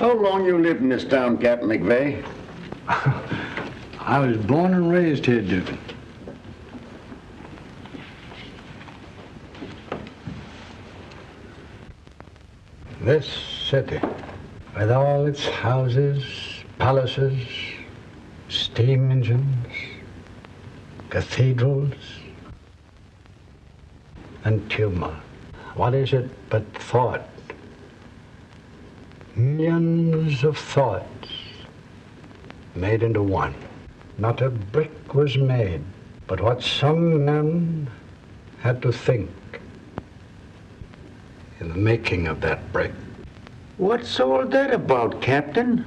How long you lived in this town, Captain McVeigh? I was born and raised here, Duke. This city, with all its houses, palaces, steam engines, cathedrals, and tumor. What is it but thought? Millions of thoughts made into one. Not a brick was made, but what some men had to think in the making of that brick. What's all that about, Captain?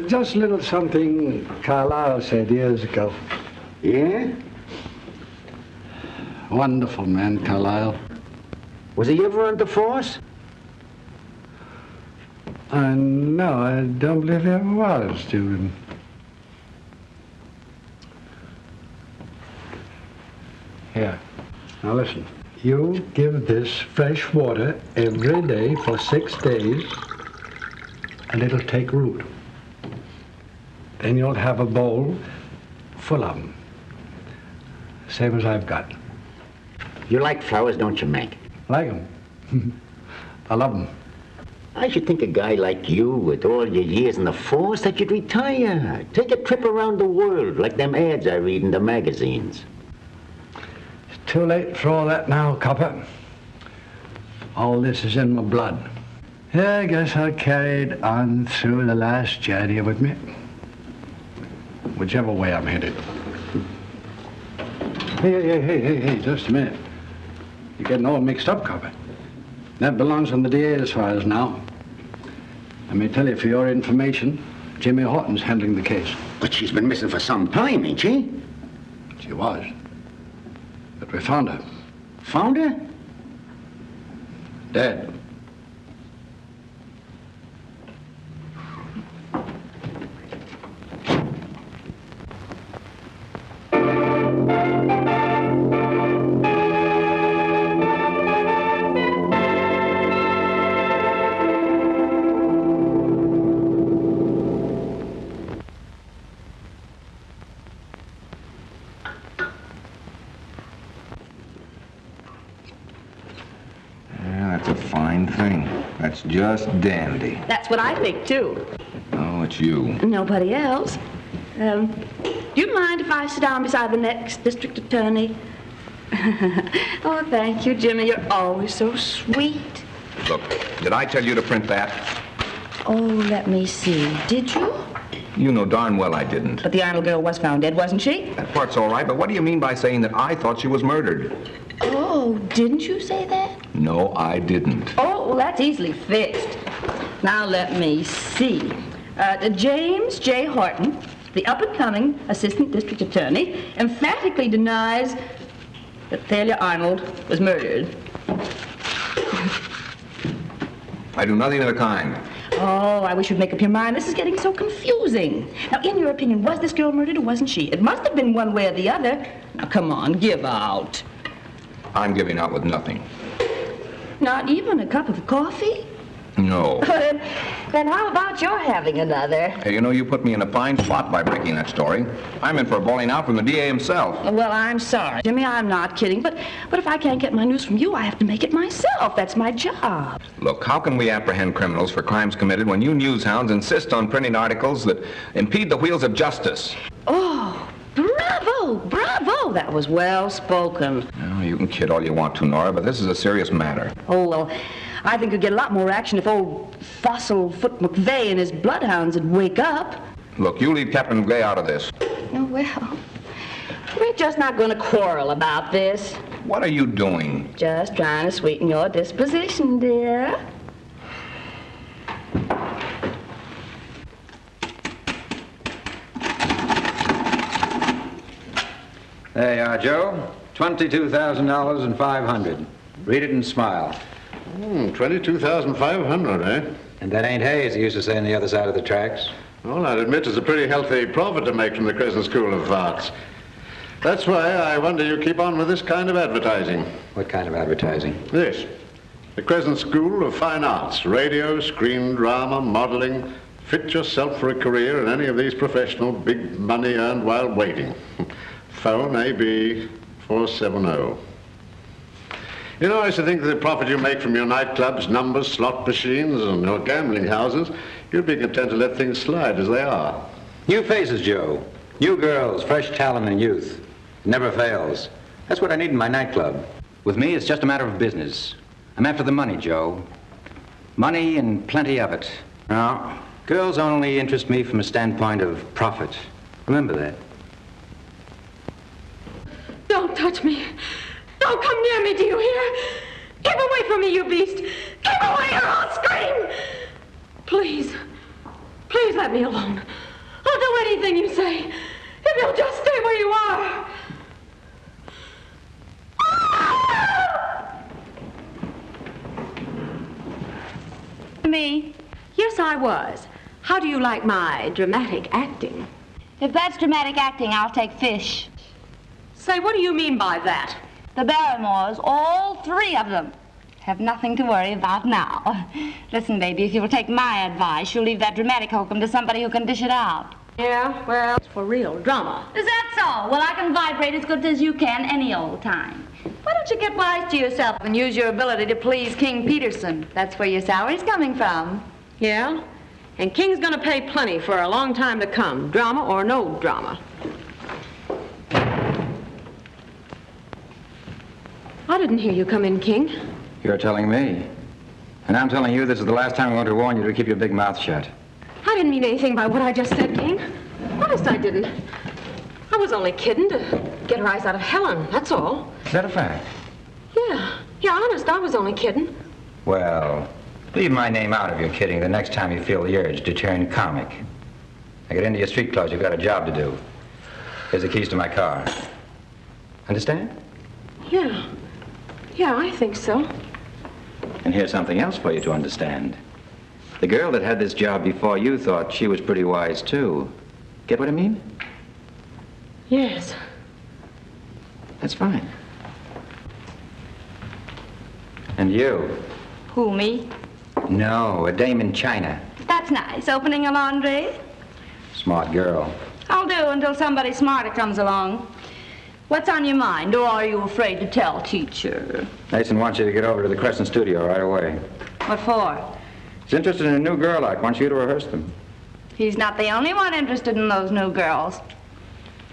Just a little something Carlyle said years ago. Yeah? Wonderful man, Carlyle. Was he ever on the force? No, I don't believe he ever was, Stephen. Here. Now listen. You give this fresh water every day for 6 days, and it'll take root. Then you'll have a bowl full of them. Same as I've got. You like flowers, don't you, Mac? Like them. I love them. I should think a guy like you, with all your years in the force, that you'd retire. Take a trip around the world, like them ads I read in the magazines. It's too late for all that now, copper. All this is in my blood. Yeah, I guess I'll carry it on through the last journey with me. Whichever way I'm headed. Hey, just a minute. You're getting all mixed up, copper. That belongs on the DA's files now. Let me tell you, for your information, Jimmy Horton's handling the case. But she's been missing for some time, ain't she? She was. But we found her. Found her? Dead. That's just dandy. That's what I think, too. Oh, it's you. Nobody else. Do you mind if I sit down beside the next district attorney? Oh, thank you, Jimmy. You're always so sweet. Look, did I tell you to print that? Oh, let me see. Did you? You know darn well I didn't. But the Arnold girl was found dead, wasn't she? That part's all right, but what do you mean by saying that I thought she was murdered? Oh, didn't you say that? No, I didn't. Oh, well, that's easily fixed. Now, let me see. James J. Horton, the up-and-coming assistant district attorney, emphatically denies that Thalia Arnold was murdered. I do nothing of the kind. Oh, I wish you'd make up your mind. This is getting so confusing. Now, in your opinion, was this girl murdered or wasn't she? It must have been one way or the other. Now, come on, give out. I'm giving out with nothing. Not even a cup of coffee? No. Then how about your having another? Hey, you know, you put me in a fine spot by breaking that story. I'm in for a bowling out from the DA himself. Well, I'm sorry, Jimmy, I'm not kidding. But if I can't get my news from you, I have to make it myself. That's my job. Look, how can we apprehend criminals for crimes committed when you newshounds insist on printing articles that impede the wheels of justice? Oh, bravo, bravo. That was well spoken. Oh, you can kid all you want to, Nora, but this is a serious matter. Oh, well, I think you'd get a lot more action if old Fossil-Foot McVeigh and his bloodhounds would wake up. Look, you leave Captain McVeigh out of this. Oh, well, we're just not going to quarrel about this. What are you doing? Just trying to sweeten your disposition, dear. There you are, Joe. $22,000 and $500. Read it and smile. 22,500, eh? And that ain't hay, as they used to say on the other side of the tracks. Well, I'd admit it's a pretty healthy profit to make from the Crescent School of Arts. That's why I wonder you keep on with this kind of advertising. What kind of advertising? This. The Crescent School of Fine Arts. Radio, screen drama, modeling. Fit yourself for a career in any of these professional big money earned while waiting. Phone AB 470. You know, I used to think that the profit you make from your nightclubs, numbers, slot machines, and your gambling houses, you'd be content to let things slide as they are. New faces, Joe. New girls, fresh talent and youth. It never fails. That's what I need in my nightclub. With me, it's just a matter of business. I'm after the money, Joe. Money and plenty of it. Now, girls only interest me from a standpoint of profit. Remember that. Don't touch me. Don't come near me, do you hear? Keep away from me, you beast. Keep away or I'll scream. Please. Please let me alone. I'll do anything you say. If you'll just stay where you are. Me? Yes, I was. How do you like my dramatic acting? If that's dramatic acting, I'll take fish. Say, what do you mean by that? The Barrymores, all three of them, have nothing to worry about now. Listen, baby, if you'll take my advice, you'll leave that dramatic hokum to somebody who can dish it out. Yeah, well, it's for real drama. Is that so? Well, I can vibrate as good as you can any old time. Why don't you get wise to yourself and use your ability to please King Peterson? That's where your salary's coming from. Yeah? And King's gonna pay plenty for a long time to come, drama or no drama. I didn't hear you come in, King. You're telling me. And I'm telling you this is the last time I want to warn you to keep your big mouth shut. I didn't mean anything by what I just said, King. Honest, I didn't. I was only kidding to get a rise out of Helen, that's all. Is that a fact? Yeah, honest, I was only kidding. Well, leave my name out of your kidding the next time you feel the urge to turn comic. I get into your street clothes, you've got a job to do. Here's the keys to my car. Understand? Yeah, I think so. And here's something else for you to understand. The girl that had this job before you thought she was pretty wise, too. Get what I mean? Yes. That's fine. And you? Who, me? No, a dame in China. That's nice. Opening a laundry? Smart girl. I'll do until somebody smarter comes along. What's on your mind, or are you afraid to tell, teacher? Mason wants you to get over to the Crescent studio right away. What for? He's interested in a new girl like wants you to rehearse them. He's not the only one interested in those new girls.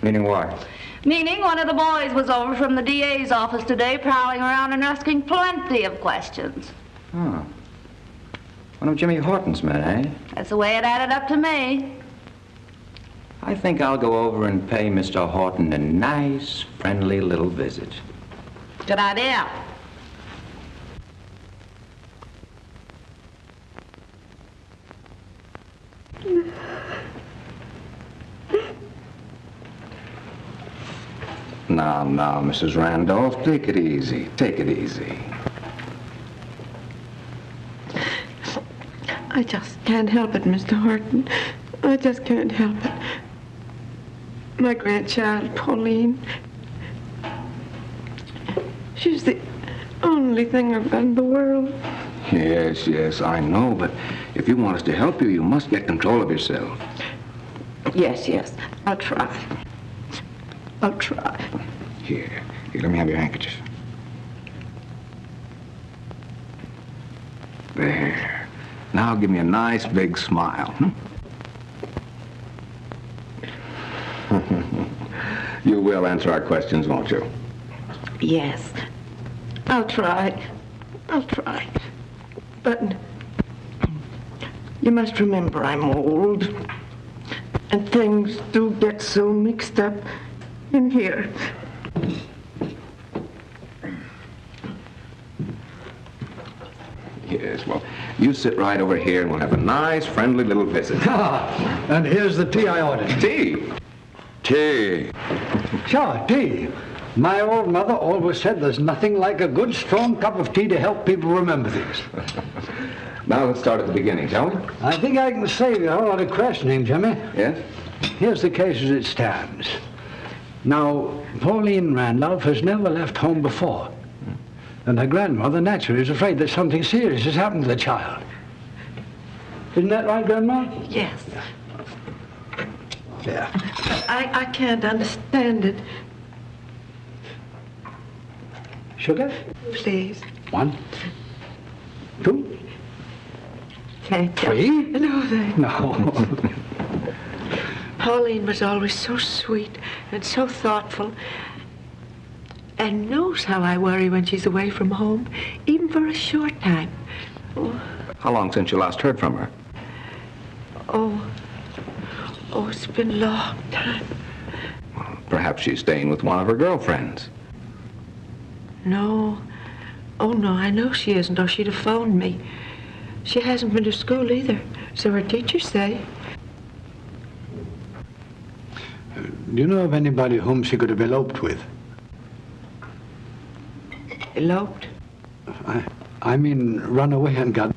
Meaning what? Meaning one of the boys was over from the DA's office today prowling around and asking plenty of questions. Oh. One of Jimmy Horton's men, eh? That's the way it added up to me. I think I'll go over and pay Mr. Horton a nice, friendly little visit. Good idea. Now, Mrs. Randolph, take it easy. Take it easy. I just can't help it, Mr. Horton. I just can't help it. My grandchild, Pauline, she's the only thing I've got in the world. Yes, I know, but if you want us to help you, you must get control of yourself. Yes, I'll try. I'll try. Here, let me have your handkerchief. There. Now give me a nice big smile. You will answer our questions, won't you? Yes, I'll try. But you must remember I'm old, and things do get so mixed up in here. Yes, well, you sit right over here and we'll have a nice, friendly little visit. And here's the tea I ordered. Tea? Tea. Sure, tea. My old mother always said there's nothing like a good, strong cup of tea to help people remember things. Now let's start at the beginning, shall we? I think I can save you a whole lot of questioning, Jimmy. Yes? Here's the case as it stands. Now, Pauline Randolph has never left home before. And her grandmother naturally is afraid that something serious has happened to the child. Isn't that right, Grandma? Yes. Yeah. I can't understand it. Sugar? Please. 1, 2, Thank you. 3? No, thank you. No. Pauline was always so sweet and so thoughtful, and knows how I worry when she's away from home, even for a short time. How long since you last heard from her? Oh, it's been a long time. Well, perhaps she's staying with one of her girlfriends. No. Oh, no, I know she isn't, or she'd have phoned me. She hasn't been to school either, so her teachers say. Do you know of anybody whom she could have eloped with? Eloped? I mean, run away and got...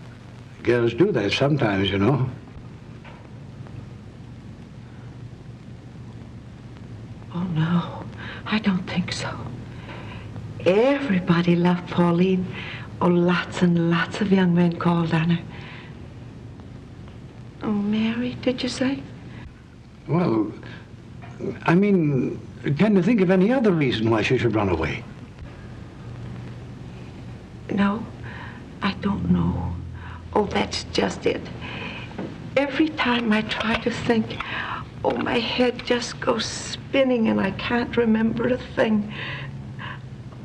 Girls do that sometimes, you know. Oh, no, I don't think so. Everybody loved Pauline. Oh, lots and lots of young men called on her. Oh, Mary, did you say? Well, I mean, can you think of any other reason why she should run away? No, I don't know. Oh, that's just it. Every time I try to think, oh, my head just goes spinning and I can't remember a thing.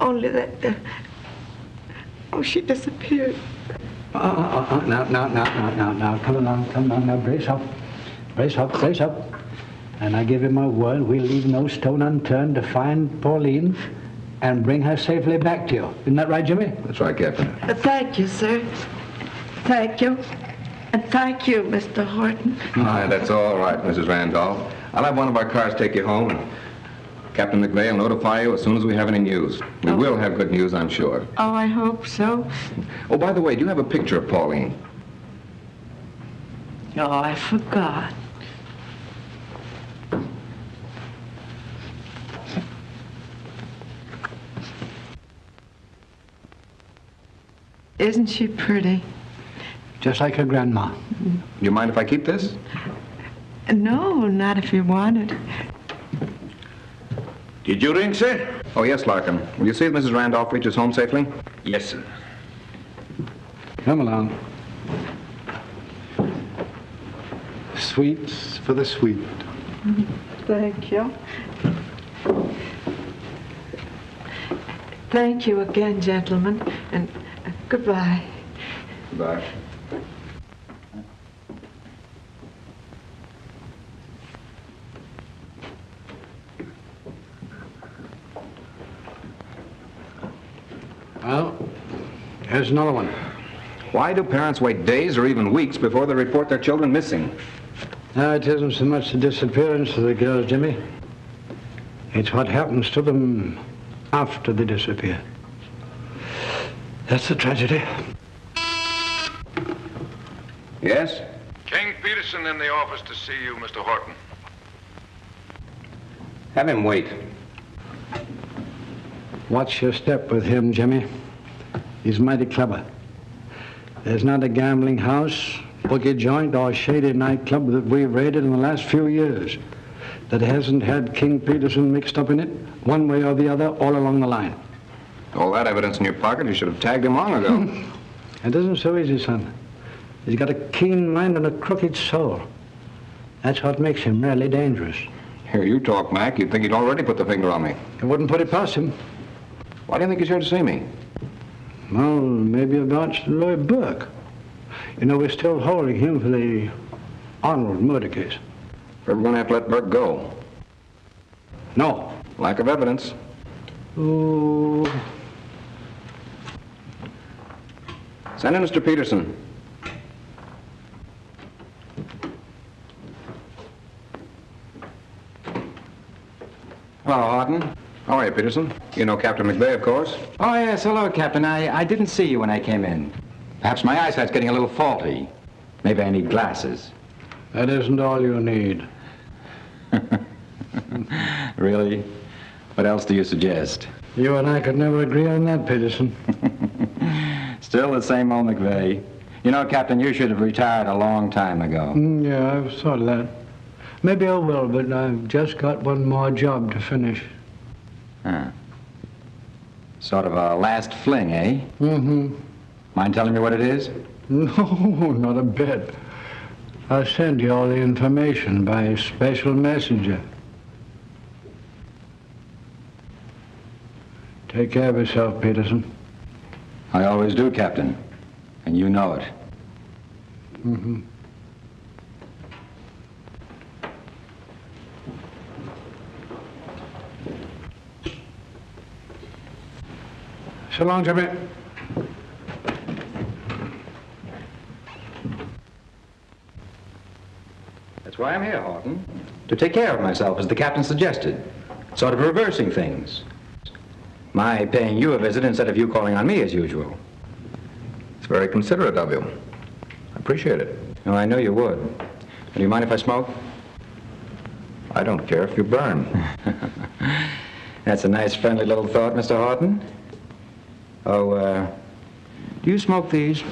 Only that, oh, she disappeared. Now, come along, now, brace up. And I give you my word, we'll leave no stone unturned to find Pauline and bring her safely back to you. Isn't that right, Jimmy? That's right, Captain. Thank you, sir. Thank you. And thank you, Mr. Horton. That's all right, Mrs. Randolph. I'll have one of our cars take you home, and Captain McVeigh will notify you as soon as we have any news. We will have good news, I'm sure. Oh, I hope so. Oh, by the way, do you have a picture of Pauline? Oh, I forgot. Isn't she pretty? Just like her grandma. Do you mind if I keep this? No, not if you want it. Did you ring, sir? Oh, yes, Larkin. Will you see if Mrs. Randolph reaches home safely? Yes, sir. Come along. Sweets for the sweet. Thank you. Thank you again, gentlemen, and goodbye. Goodbye. Well, here's another one. Why do parents wait days or even weeks before they report their children missing? No, it isn't so much the disappearance of the girls, Jimmy. It's what happens to them after they disappear. That's the tragedy. Yes? King Peterson in the office to see you, Mr. Horton. Have him wait. Watch your step with him, Jimmy. He's mighty clever. There's not a gambling house, bookie joint, or shady nightclub that we've raided in the last few years that hasn't had King Peterson mixed up in it, one way or the other, all along the line. All that evidence in your pocket, you should have tagged him long ago. It isn't so easy, son. He's got a keen mind and a crooked soul. That's what makes him really dangerous. Hear you talk, Mac. You'd think he'd already put the finger on me. I wouldn't put it past him. Why do you think he's here to see me? Well, maybe about Lloyd Burke. You know, we're still holding him for the Arnold murder case. We're going to have to let Burke go. No. Lack of evidence. Oh. Send in Mr. Peterson. Hello, Horton. How are you, Peterson? You know Captain McVeigh, of course. Oh, yes. Hello, Captain. I didn't see you when I came in. Perhaps my eyesight's getting a little faulty. Maybe I need glasses. That isn't all you need. Really? What else do you suggest? You and I could never agree on that, Peterson. Still the same old McVeigh. You know, Captain, you should have retired a long time ago. Yeah, I've thought of that. Maybe I will, but I've just got one more job to finish. Huh. Sort of a last fling, eh? Mm-hmm. Mind telling me what it is? No, not a bit. I'll send you all the information by a special messenger. Take care of yourself, Peterson. I always do, Captain. And you know it. Mm-hmm. So long, Jimmy. That's why I'm here, Horton. To take care of myself, as the captain suggested. Sort of reversing things. My paying you a visit instead of you calling on me as usual. It's very considerate of you. I appreciate it. Oh, I know you would. Do you mind if I smoke? I don't care if you burn. That's a nice, friendly little thought, Mr. Horton. Oh, do you smoke these?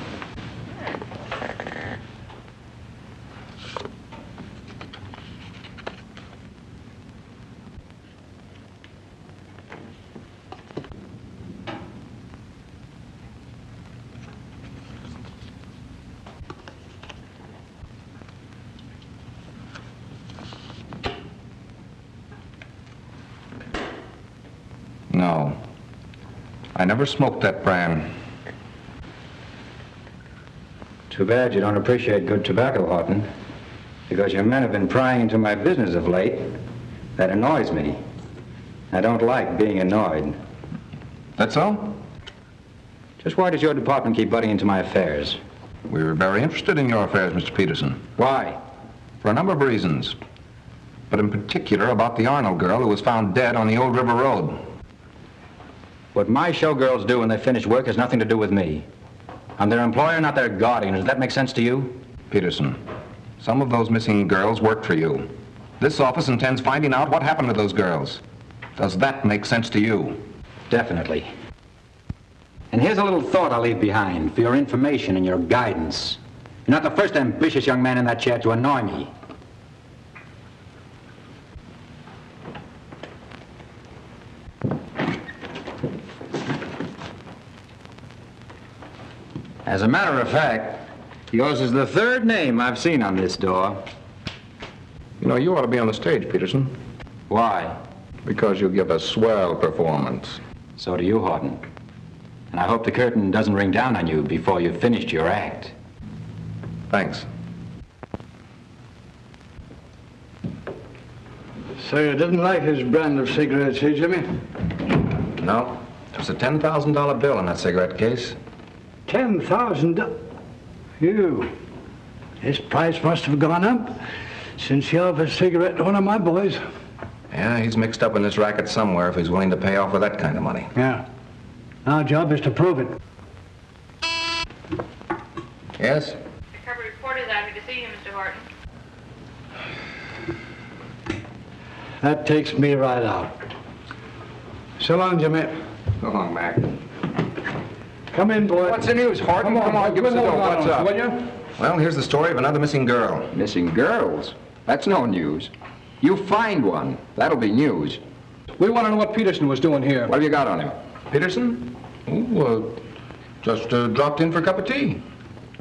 No. I never smoked that brand. Too bad you don't appreciate good tobacco, Horton. Because your men have been prying into my business of late. That annoys me. I don't like being annoyed. That's all? Just why does your department keep butting into my affairs? We were very interested in your affairs, Mr. Peterson. Why? For a number of reasons. But in particular about the Arnold girl who was found dead on the Old River Road. What my showgirls do when they finish work has nothing to do with me. I'm their employer, not their guardian. Does that make sense to you? Peterson, some of those missing girls worked for you. This office intends finding out what happened to those girls. Does that make sense to you? Definitely. And here's a little thought I'll leave behind for your information and your guidance. You're not the first ambitious young man in that chair to annoy me. As a matter of fact, yours is the third name I've seen on this door. You know, you ought to be on the stage, Peterson. Why? Because you give a swell performance. So do you, Horton. And I hope the curtain doesn't ring down on you before you've finished your act. Thanks. So you didn't like his brand of cigarettes, eh, Jimmy? No. There's a $10,000 bill in that cigarette case. $10,000? You. His price must have gone up since he offered a cigarette to one of my boys. Yeah, he's mixed up in this racket somewhere if he's willing to pay off with that kind of money. Yeah. Our job is to prove it. Yes? The cover reporter's asked me to see you, Mr. Horton. That takes me right out. So long, Jimmy. So long, Mac. Come in, boy. What's the news, Horton? Come on, give us a go. What's up? Will you? Well, here's the story of another missing girl. Missing girls? That's no news. You find one. That'll be news. We want to know what Peterson was doing here. What have you got on him? Peterson? Oh, just dropped in for a cup of tea.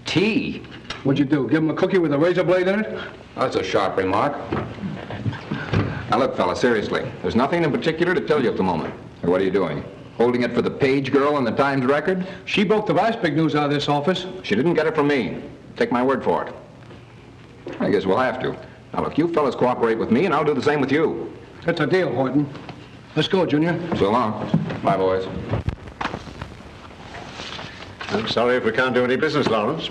Tea? What'd you do? Give him a cookie with a razor blade in it? That's a sharp remark. Now look, fella, seriously. There's nothing in particular to tell you at the moment. Or what are you doing? Holding it for the page girl in the Times Record? She broke the last big news out of this office. She didn't get it from me. Take my word for it. I guess we'll have to. Now look, you fellas cooperate with me, and I'll do the same with you. That's a deal, Horton. Let's go, Junior. So long. Bye, boys. I'm sorry if we can't do any business, Lawrence.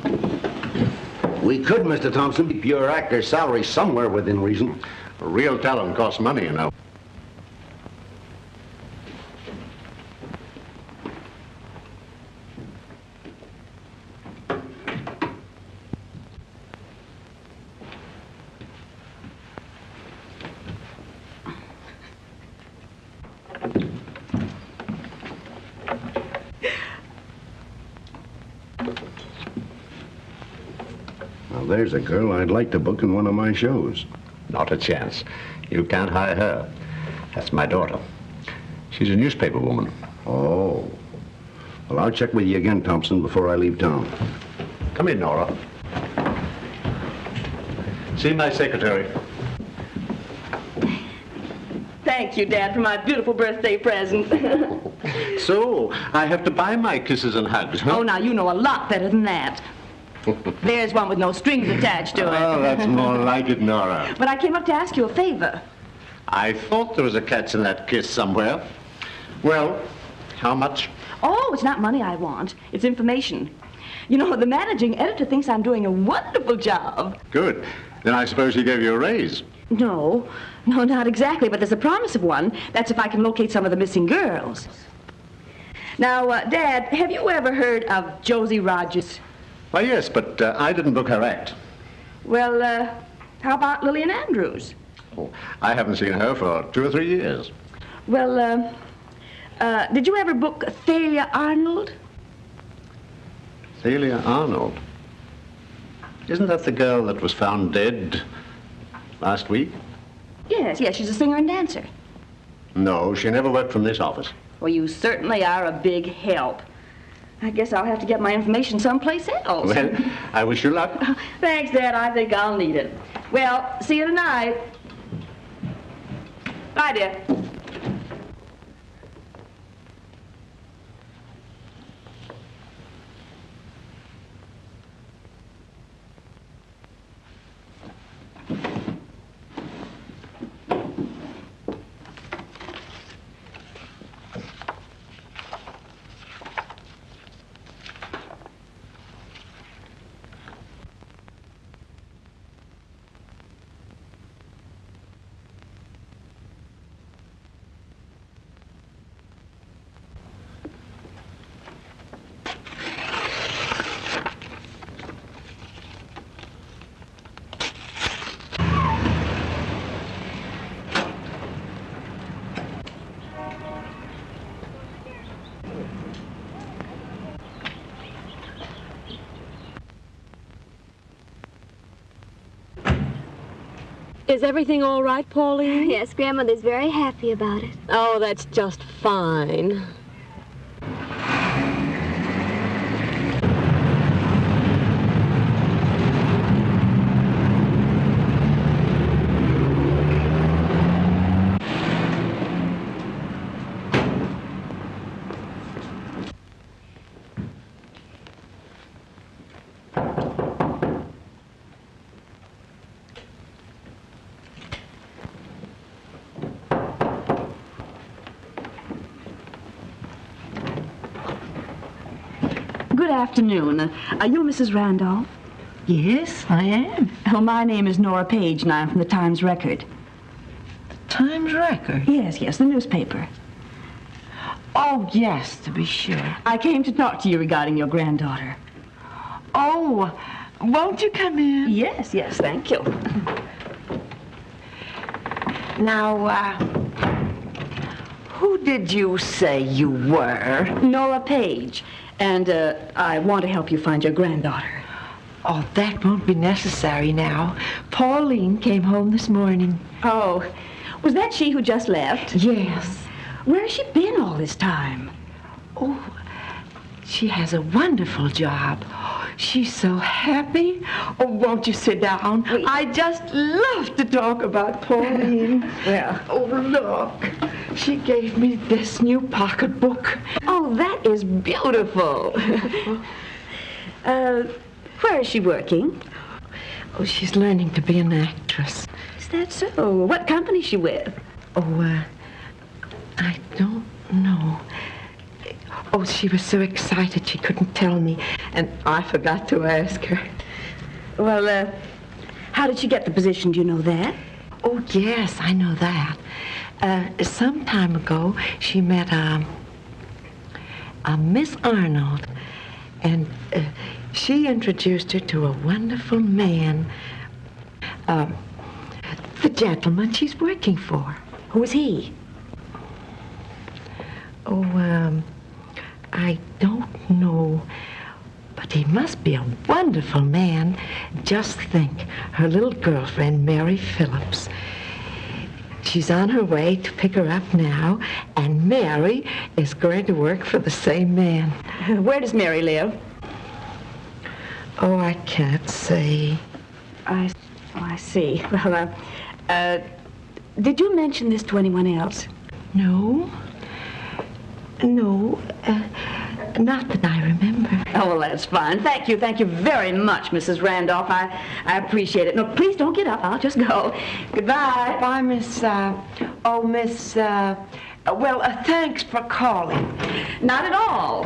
We could, Mr. Thompson, keep your actor's salary somewhere within reason. Real talent costs money, you know. there's a girl I'd like to book in one of my shows. Not a chance. You can't hire her. That's my daughter. She's a newspaper woman. Oh. Well, I'll check with you again, Thompson, before I leave town. Come in, Nora. See my secretary. Thank you, Dad, for my beautiful birthday present. So, I have to buy my kisses and hugs, huh? Oh, now, you know a lot better than that. There's one with no strings attached to it. Oh, that's more like it, Nora. But I came up to ask you a favor. I thought there was a catch in that kiss somewhere. Well, how much? Oh, it's not money I want. It's information. You know, the managing editor thinks I'm doing a wonderful job. Good. Then I suppose he gave you a raise. No, not exactly, but there's a promise of one. That's if I can locate some of the missing girls. Now, Dad, have you ever heard of Josie Rogers? Why, yes, but I didn't book her act. Well, how about Lillian Andrews? Oh, I haven't seen her for 2 or 3 years. Well, did you ever book Thalia Arnold? Thalia Arnold? Isn't that the girl that was found dead last week? Yes, she's a singer and dancer. No, she never worked from this office. Well, you certainly are a big help. I guess I'll have to get my information someplace else. Well, I wish you luck. Thanks, Dad. I think I'll need it. Well, see you tonight. Bye, dear. Is everything all right, Pauline? Yes, Grandmother's very happy about it. Oh, that's just fine. Good afternoon. Are you Mrs. Randolph? Yes, I am. Oh, my name is Nora Page, and I'm from the Times Record. Times Record? Yes, the newspaper. Oh, yes, to be sure. I came to talk to you regarding your granddaughter. Oh, won't you come in? Yes, thank you. Now, who did you say you were? Nora Page. And I want to help you find your granddaughter. Oh, that won't be necessary now. Pauline came home this morning. Oh, was that she who just left? Yes. Where has she been all this time? Oh, she has a wonderful job. She's so happy. Oh, won't you sit down? Please. I just love to talk about Pauline. Well. Oh, look. She gave me this new pocketbook. Oh, that is beautiful. Where is she working? Oh, she's learning to be an actress. Is that so? What company is she with? Oh, I don't know. Oh, she was so excited she couldn't tell me, and I forgot to ask her. Well, how did she get the position? Do you know that? Oh, yes, I know that. Some time ago, she met a Miss Arnold, and she introduced her to a wonderful man, the gentleman she's working for. Who is he? Oh, I don't know, but He must be a wonderful man. Just think, her little girlfriend, Mary Phillips. She's on her way to pick her up now, and Mary is going to work for the same man. Where does Mary live? Oh, I can't say. I see. Well, did you mention this to anyone else? No. No, not that I remember. Oh, well, that's fine. Thank you very much, Mrs. Randolph. I appreciate it. No, please don't get up. I'll just go. Goodbye. Bye, Miss, thanks for calling. Not at all.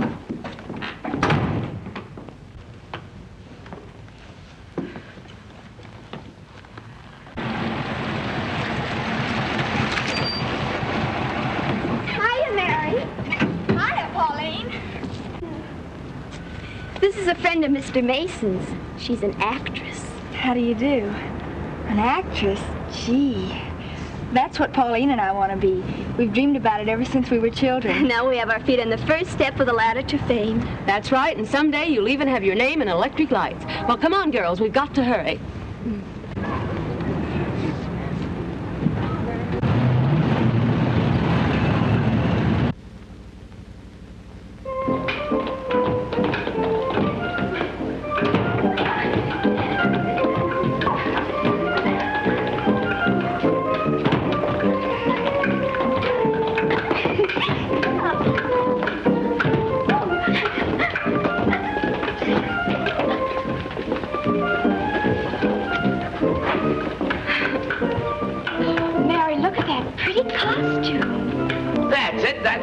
Hiya, Mary. Hiya, Pauline. This is a friend of Mr. Mason's. She's an actress. How do you do? An actress? Gee, that's what Pauline and I want to be. We've dreamed about it ever since we were children. Now we have our feet on the first step of the ladder to fame. That's right, and someday you'll even have your name in electric lights. Well, come on, girls, we've got to hurry.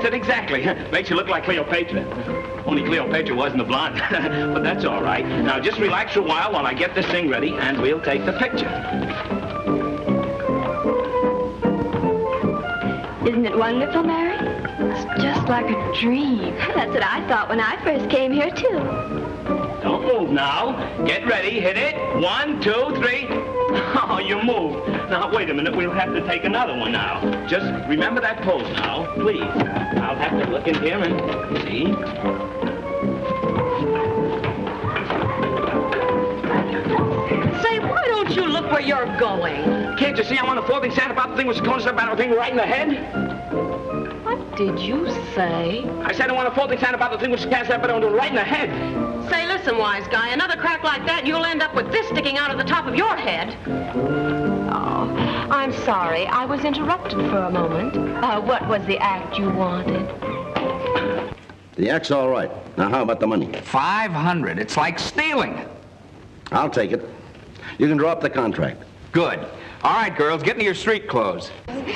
Exactly. Makes you look like Cleopatra. Only Cleopatra wasn't a blonde. But that's all right. Now just relax for a while I get this thing ready, and we'll take the picture. Isn't it wonderful, Mary? It's just like a dream. That's what I thought when I first came here, too. Don't move now. Get ready. Hit it. 1, 2, 3. Oh, you moved. Now, wait a minute. We'll have to take another one now. Just remember that pose now, please. I'll have to look in here and see. Say, why don't you look where you're going? Can't you see I'm on a folding stand about the thing with the cone about the thing right in the head? What did you say? I said I want a folding stand about the thing with the stand about right in the head. Say, listen, wise guy, another crack like that, you'll end up with this sticking out of the top of your head. Oh, I'm sorry. I was interrupted for a moment. What was the act you wanted? The act's all right. Now, how about the money? 500. It's like stealing. I'll take it. You can draw up the contract. Good. All right, girls, get into your street clothes. Look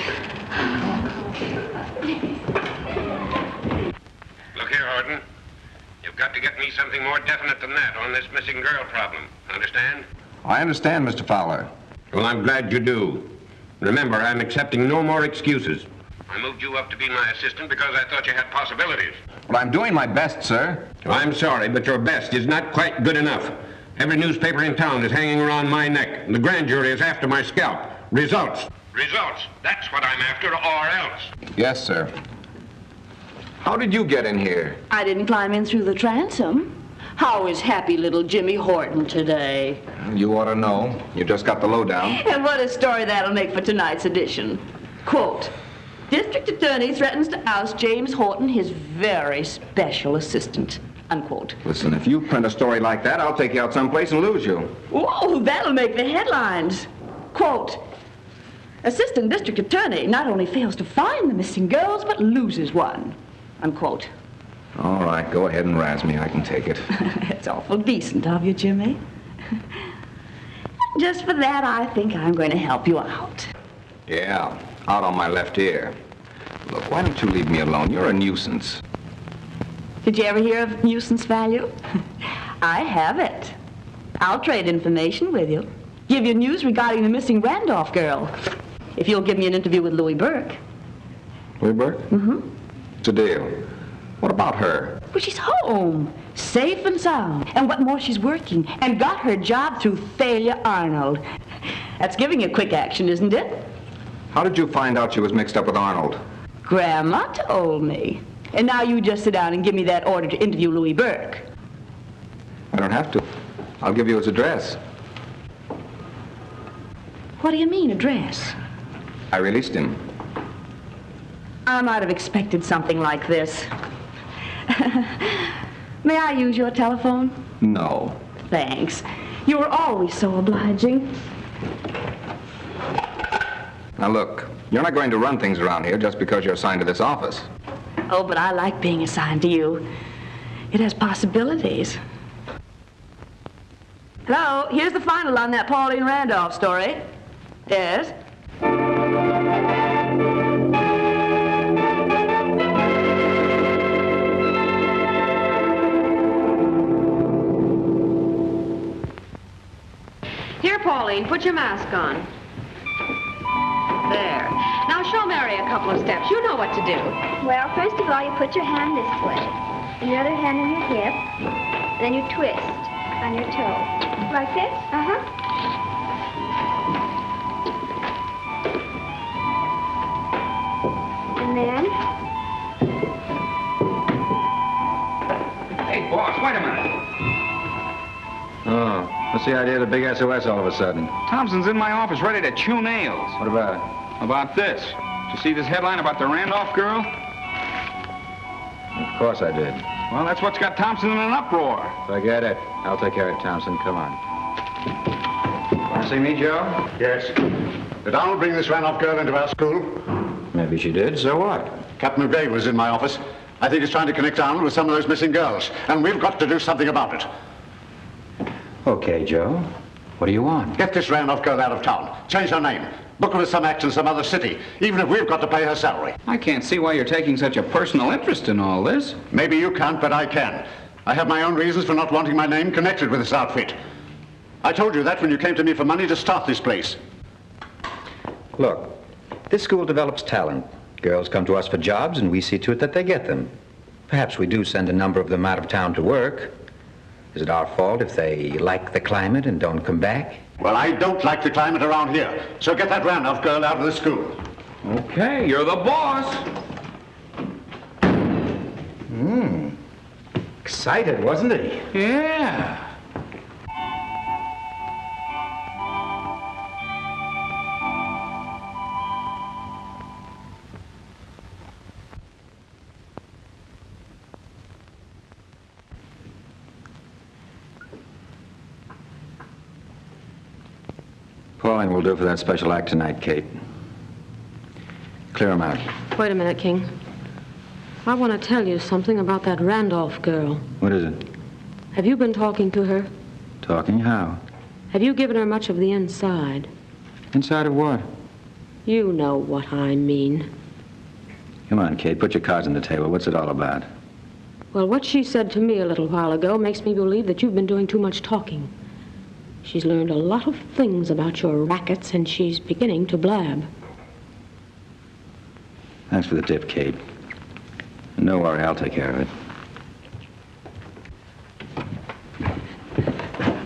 here, Horton. You've got to get me something more definite than that on this missing girl problem. Understand? I understand, Mr. Fowler. Well, I'm glad you do. Remember, I'm accepting no more excuses. I moved you up to be my assistant because I thought you had possibilities. Well, I'm doing my best, sir. I'm sorry, but your best is not quite good enough. Every newspaper in town is hanging around my neck, and the grand jury is after my scalp. Results. Results. That's what I'm after, or else. Yes, sir. How did you get in here? I didn't climb in through the transom. How is happy little Jimmy Horton today? You ought to know. You just got the lowdown. And what a story that'll make for tonight's edition. Quote, District Attorney threatens to oust James Horton, his very special assistant. Unquote. Listen, if you print a story like that, I'll take you out someplace and lose you. Whoa, that'll make the headlines. Quote, Assistant District Attorney not only fails to find the missing girls, but loses one. Unquote. All right, go ahead and razz me. I can take it. It's awful decent of you, Jimmy. Just for that, I think I'm going to help you out. Yeah, out on my left ear. Look, why don't you leave me alone? You're a nuisance. Did you ever hear of nuisance value? I have it. I'll trade information with you. Give you news regarding the missing Randolph girl. If you'll give me an interview with Louis Burke. Louis Burke? Mm-hmm. It's a deal. What about her? Well, she's home, safe and sound. And what more, she's working and got her job through Thalia Arnold. That's giving you quick action, isn't it? How did you find out she was mixed up with Arnold? Grandma told me. And now you just sit down and give me that order to interview Louis Burke. I don't have to. I'll give you his address. What do you mean, address? I released him. I might have expected something like this. May I use your telephone? No. Thanks. You were always so obliging. Now look, you're not going to run things around here just because you're assigned to this office. Oh, but I like being assigned to you. It has possibilities. Hello, here's the final on that Pauline Randolph story. Yes? Here, Pauline, put your mask on. There. Now show Mary a couple of steps. You know what to do. Well, first of all, you put your hand this way, and your other hand on your hip, and then you twist on your toe. Like this? Uh-huh. And then... Hey, boss, wait a minute. Oh, what's the idea of the big SOS all of a sudden? Thompson's in my office ready to chew nails. What about it? About this. Did you see this headline about the Randolph girl? Of course I did. Well, that's what's got Thompson in an uproar. Forget it. I'll take care of Thompson. Come on. Want to see me, Joe? Yes. Did Arnold bring this Randolph girl into our school? Maybe she did. So what? Captain McVeigh was in my office. I think he's trying to connect Arnold with some of those missing girls, and we've got to do something about it. Okay, Joe. What do you want? Get this Randolph girl out of town. Change her name. Book her with some act in some other city, even if we've got to pay her salary. I can't see why you're taking such a personal interest in all this. Maybe you can't, but I can. I have my own reasons for not wanting my name connected with this outfit. I told you that when you came to me for money to start this place. Look, this school develops talent. Girls come to us for jobs, and we see to it that they get them. Perhaps we do send a number of them out of town to work. Is it our fault if they like the climate and don't come back? Well, I don't like the climate around here, so get that Randolph girl out of the school. Okay, you're the boss. Excited, wasn't he? Yeah. Pauline will do for that special act tonight, Kate. Clear him out. Wait a minute, King. I want to tell you something about that Randolph girl. What is it? Have you been talking to her? Talking? How? Have you given her much of the inside? Inside of what? You know what I mean. Come on, Kate. Put your cards on the table. What's it all about? Well, what she said to me a little while ago makes me believe that you've been doing too much talking. She's learned a lot of things about your rackets, and she's beginning to blab. Thanks for the tip, Kate. No worry, I'll take care of it.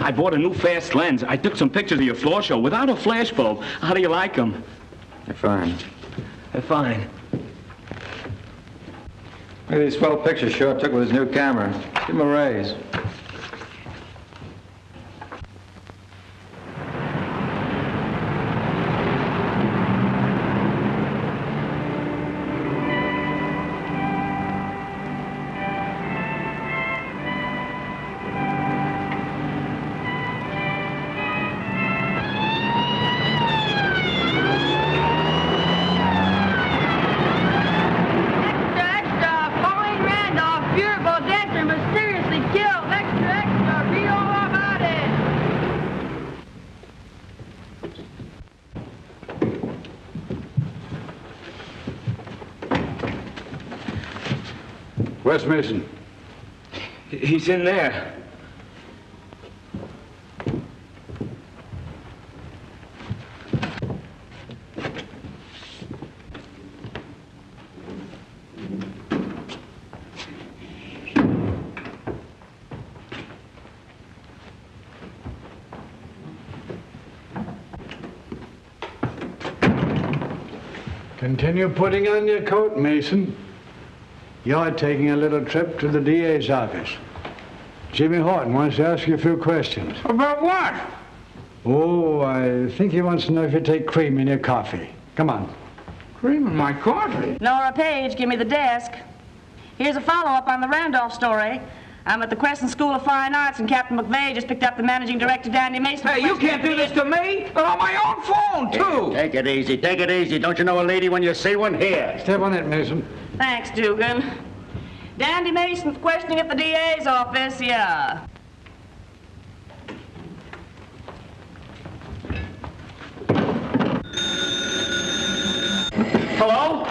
I bought a new fast lens. I took some pictures of your floor show without a flash bulb. How do you like them? They're fine. They're fine. Look at these swell pictures Short took with his new camera. Give him a raise. Where's Mason? He's in there. Continue putting on your coat, Mason. You're taking a little trip to the DA's office. Jimmy Horton wants to ask you a few questions. About what? Oh, I think he wants to know if you take cream in your coffee. Come on. Cream in my coffee? Nora Page, give me the desk. Here's a follow-up on the Randolph story. I'm at the Crescent School of Fine Arts, and Captain McVeigh just picked up the managing director, Dandy Mason. Hey, you can't do this to me! And on my own phone, too! Take it easy, take it easy. Don't you know a lady when you see one? Here. Step on it, Mason. Thanks, Dugan. Dandy Mason's questioning at the DA's office, yeah. Hello?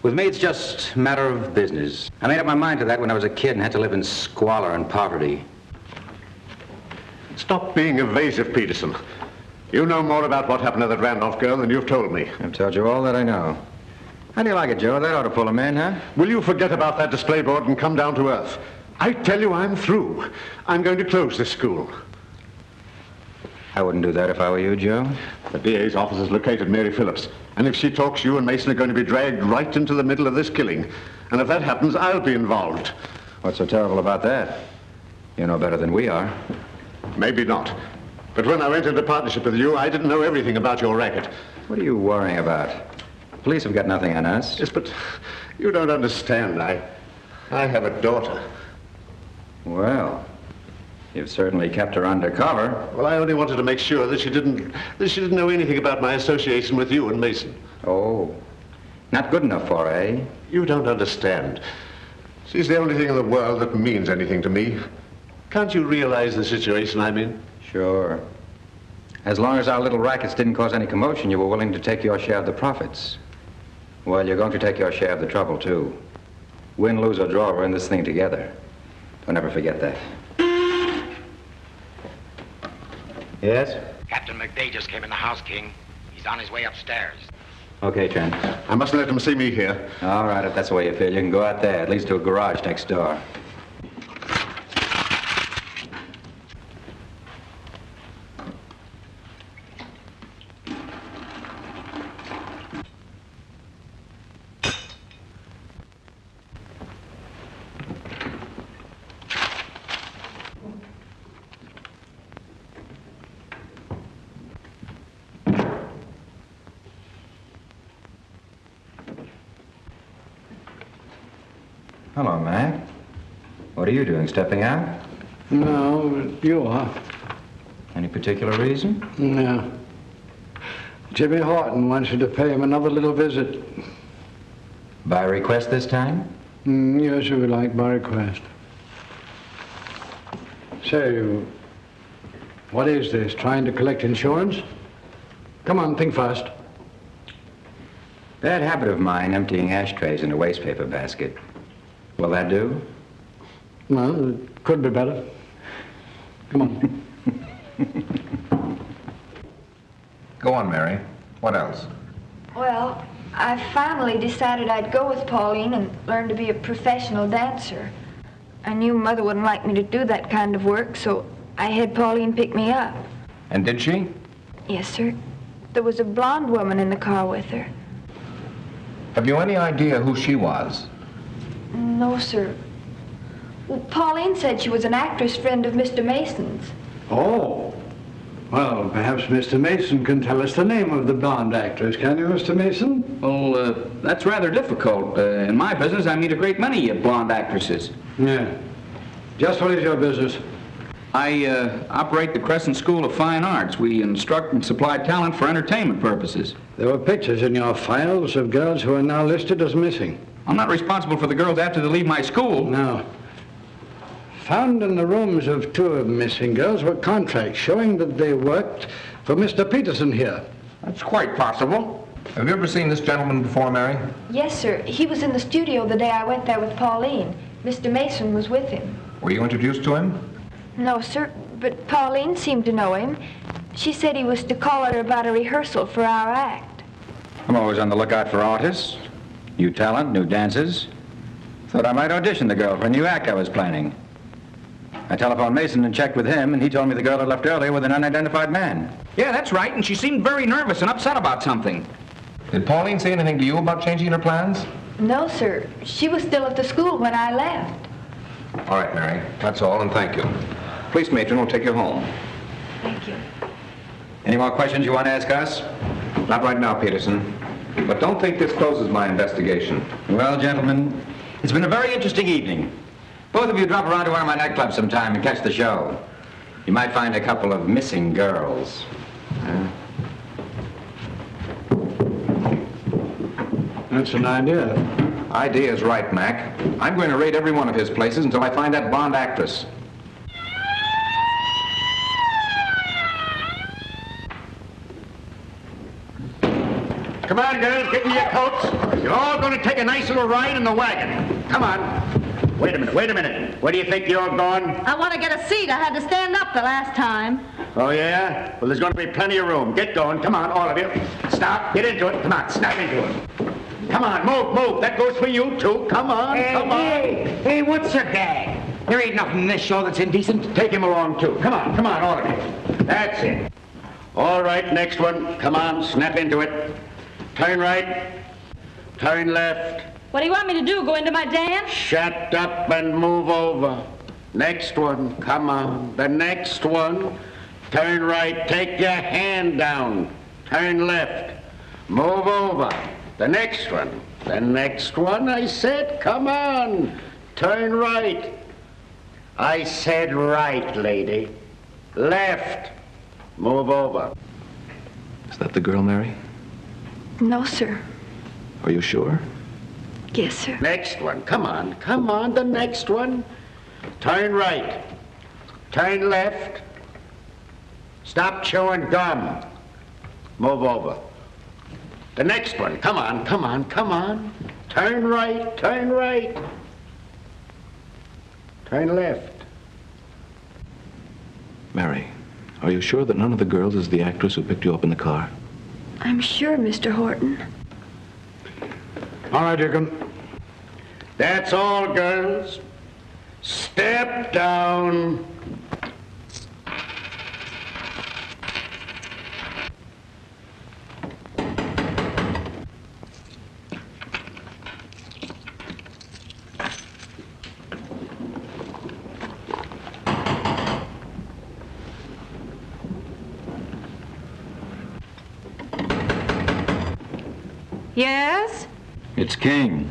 With me, it's just a matter of business. I made up my mind to that when I was a kid and had to live in squalor and poverty. Stop being evasive, Peterson. You know more about what happened to that Randolph girl than you've told me. I've told you all that I know. How do you like it, Joe? That ought to pull him in, huh? Will you forget about that display board and come down to earth? I tell you I'm through. I'm going to close this school. I wouldn't do that if I were you, Joe. The DA's office has located Mary Phillips. And if she talks, you and Mason are going to be dragged right into the middle of this killing. And if that happens, I'll be involved. What's so terrible about that? You know better than we are. Maybe not. But when I went into partnership with you, I didn't know everything about your racket. What are you worrying about? The police have got nothing on us. Yes, but you don't understand. I have a daughter. Well, you've certainly kept her undercover. Well, I only wanted to make sure that she didn't know anything about my association with you and Mason. Oh, not good enough for her, eh? You don't understand. She's the only thing in the world that means anything to me. Can't you realize the situation I'm in? Sure. As long as our little rackets didn't cause any commotion, you were willing to take your share of the profits. Well, you're going to take your share of the trouble, too. Win, lose, or draw, we're in this thing together. Don't ever forget that. Yes? Captain McVeigh just came in the house, King. He's on his way upstairs. Okay, Trent. I mustn't let him see me here. All right, if that's the way you feel, you can go out there. It leads to a garage next door. Hello, Mac. What are you doing, stepping out? No, you are. Any particular reason? No. Jimmy Horton wants you to pay him another little visit. By request this time? Yes, if you like, by request. Say, what is this, trying to collect insurance? Come on, think fast. Bad habit of mine, emptying ashtrays in a wastepaper basket. Will that do? Well, it could be better. Come on. Go on, Mary. What else? Well, I finally decided I'd go with Pauline and learn to be a professional dancer. I knew Mother wouldn't like me to do that kind of work, so I had Pauline pick me up. And did she? Yes, sir. There was a blonde woman in the car with her. Have you any idea who she was? No, sir. Well, Pauline said she was an actress friend of Mr. Mason's. Oh. Well, perhaps Mr. Mason can tell us the name of the blonde actress, can you, Mr. Mason? Well, that's rather difficult. In my business, I meet a great many blonde actresses. Yeah. Just what is your business? I operate the Crescent School of Fine Arts. We instruct and supply talent for entertainment purposes. There were pictures in your files of girls who are now listed as missing. I'm not responsible for the girls after they leave my school. No. Found in the rooms of two of the missing girls were contracts showing that they worked for Mr. Peterson here. That's quite possible. Have you ever seen this gentleman before, Mary? Yes, sir. He was in the studio the day I went there with Pauline. Mr. Mason was with him. Were you introduced to him? No, sir, but Pauline seemed to know him. She said he was to call her about a rehearsal for our act. I'm always on the lookout for artists, new talent, new dances. Thought I might audition the girl for a new act I was planning. I telephoned Mason and checked with him, and he told me the girl had left earlier with an unidentified man. Yeah, that's right, and she seemed very nervous and upset about something. Did Pauline say anything to you about changing her plans? No, sir. She was still at the school when I left. All right, Mary. That's all, and thank you. Police matron will take you home. Thank you. Any more questions you want to ask us? Not right now, Peterson. But don't think this closes my investigation. Well, gentlemen, it's been a very interesting evening. Both of you drop around to one of my nightclubs sometime and catch the show. You might find a couple of missing girls. That's an idea. Idea's right, Mac. I'm going to raid every one of his places until I find that blonde actress. Come on, girls, get in your coats. You're all going to take a nice little ride in the wagon. Come on. Wait a minute. Where do you think you're going? I want to get a seat. I had to stand up the last time. Oh, yeah? Well, there's going to be plenty of room. Get going. Come on, all of you. Stop. Get into it. Come on, snap into it. Come on, move. That goes for you, too. Come on, come on. Hey, what's your gag? There ain't nothing in this show that's indecent. Take him along, too. Come on, all of you. That's it. All right, next one. Come on, snap into it. Turn right. Turn left. What do you want me to do, go into my dance? Shut up and move over. Next one. Come on. The next one. Turn right. Take your hand down. Turn left. Move over. The next one. The next one, I said. Come on. Turn right. I said right, lady. Left. Move over. Is that the girl, Mary? No, sir. Are you sure? Yes, sir. Next one. Come on. The next one. Turn right. Turn left. Stop chewing gum. Move over. The next one. Come on. Turn right. Turn left. Mary, are you sure that none of the girls is the actress who picked you up in the car? I'm sure, Mr. Horton. All right, Deacon. That's all, girls. Step down. Yes? It's King.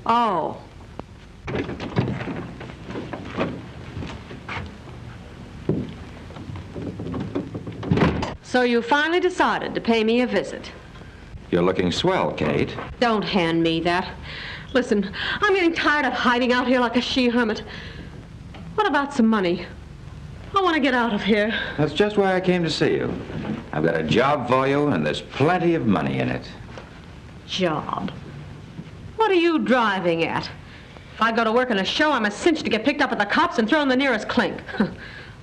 Oh. So you finally decided to pay me a visit. You're looking swell, Kate. Don't hand me that. Listen, I'm getting tired of hiding out here like a she-hermit. What about some money? I want to get out of here. That's just why I came to see you. I've got a job for you, and there's plenty of money in it. Job? What are you driving at? If I go to work in a show, I'm a cinch to get picked up at the cops and thrown in the nearest clink.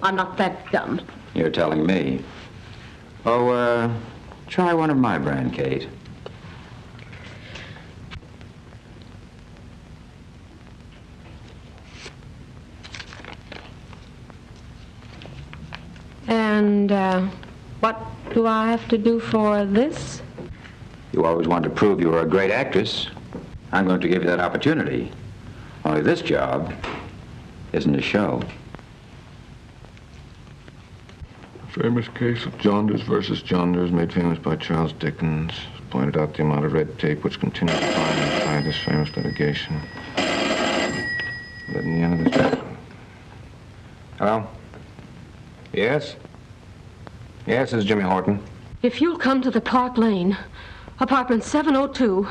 I'm not that dumb. You're telling me. Oh, try one of my brand, Kate. And, what do I have to do for this? You always wanted to prove you were a great actress. I'm going to give you that opportunity. Only this job isn't a show. Famous case of Jaunders versus Jaunders, made famous by Charles Dickens, pointed out the amount of red tape which continues to bind and tie this famous litigation. But in the end of this... Hello? Yes? Yes, this is Jimmy Horton. If you'll come to the Park Lane, apartment 702,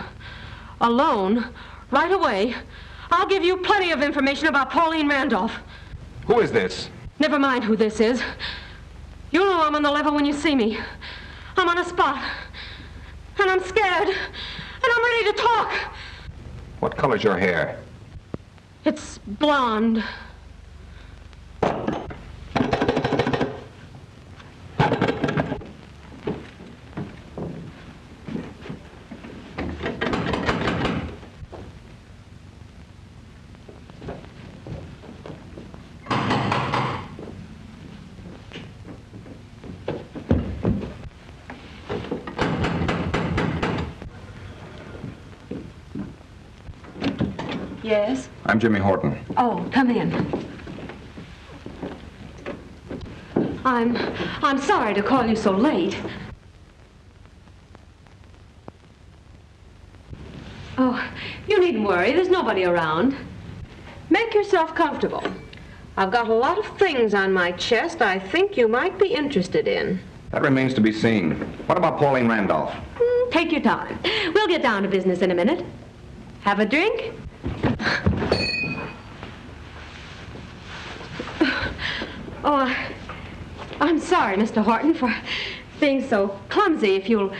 alone, right away, I'll give you plenty of information about Pauline Randolph. Who is this? Never mind who this is. You'll know I'm on the level when you see me. I'm on a spot. And I'm scared. And I'm ready to talk. What color's your hair? It's blonde. Yes? I'm Jimmy Horton. Oh, come in. I'm sorry to call you so late. Oh, you needn't worry. There's nobody around. Make yourself comfortable. I've got a lot of things on my chest I think you might be interested in. That remains to be seen. What about Pauline Randolph? Take your time. We'll get down to business in a minute. Have a drink? Oh, I'm sorry, Mr. Horton, for being so clumsy. If you'll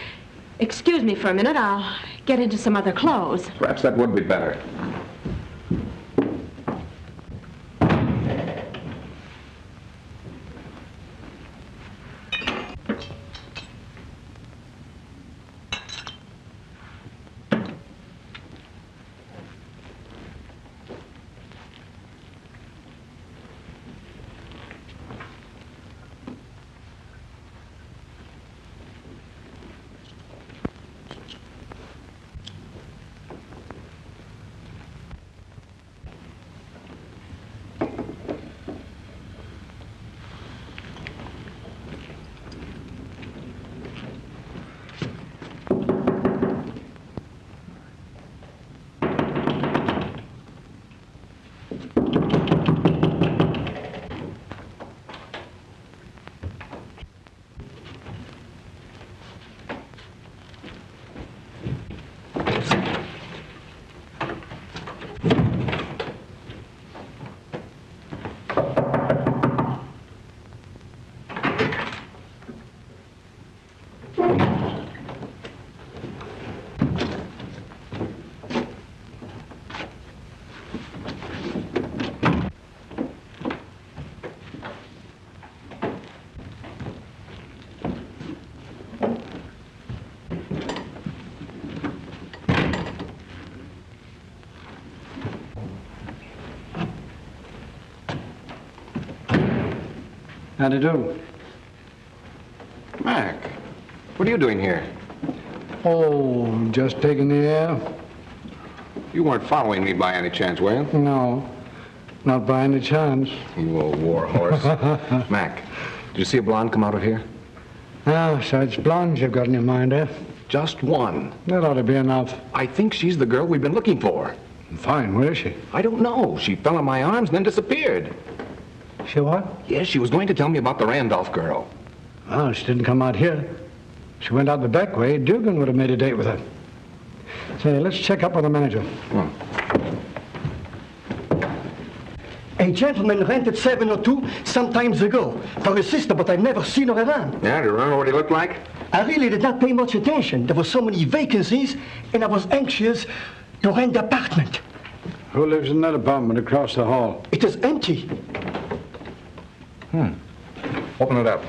excuse me for a minute, I'll get into some other clothes. Perhaps that would be better. How'd you do? Mac, what are you doing here? Oh, just taking the air. You weren't following me by any chance, were you? No, not by any chance. You old war horse. Mac, did you see a blonde come out of here? Ah, so it's blondes you've got in your mind, eh? Just one. That ought to be enough. I think she's the girl we've been looking for. Fine, where is she? I don't know. She fell in my arms and then disappeared. She what? Yes, she was going to tell me about the Randolph girl. Well, she didn't come out here. She went out the back way. Dugan would have made a date with her. Say, let's check up with the manager. A gentleman rented 702 some times ago for his sister, but I've never seen her around. Yeah, do you remember what he looked like? I really did not pay much attention. There were so many vacancies, and I was anxious to rent the apartment. Who lives in that apartment across the hall? It is empty. Open it up.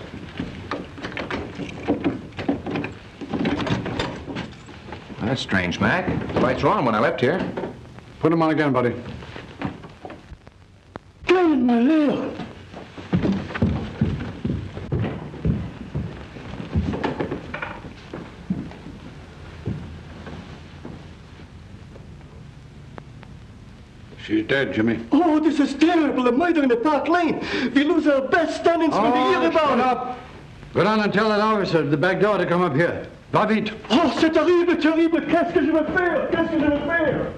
That's strange, Mac. The lights were on when I left here. Put them on again, buddy. God in my little. She's dead, Jimmy. Oh, this is terrible. A murder in the Park Lane. We lose our best tenants when we hear about shut it. up. Go down and tell that officer at the back door to come up here. Va vite. Oh, c'est terrible, terrible. Qu'est-ce que je vais faire? Qu'est-ce que je vais faire?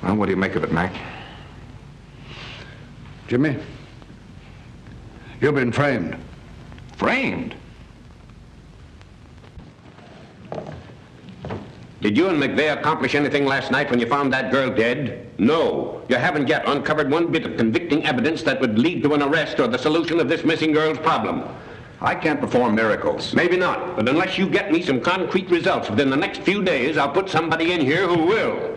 Well, what do you make of it, Mac? Jimmy, you've been framed. Framed? Did you and McVeigh accomplish anything last night when you found that girl dead? No. You haven't yet uncovered one bit of convicting evidence that would lead to an arrest or the solution of this missing girl's problem. I can't perform miracles. Maybe not, but unless you get me some concrete results within the next few days, I'll put somebody in here who will.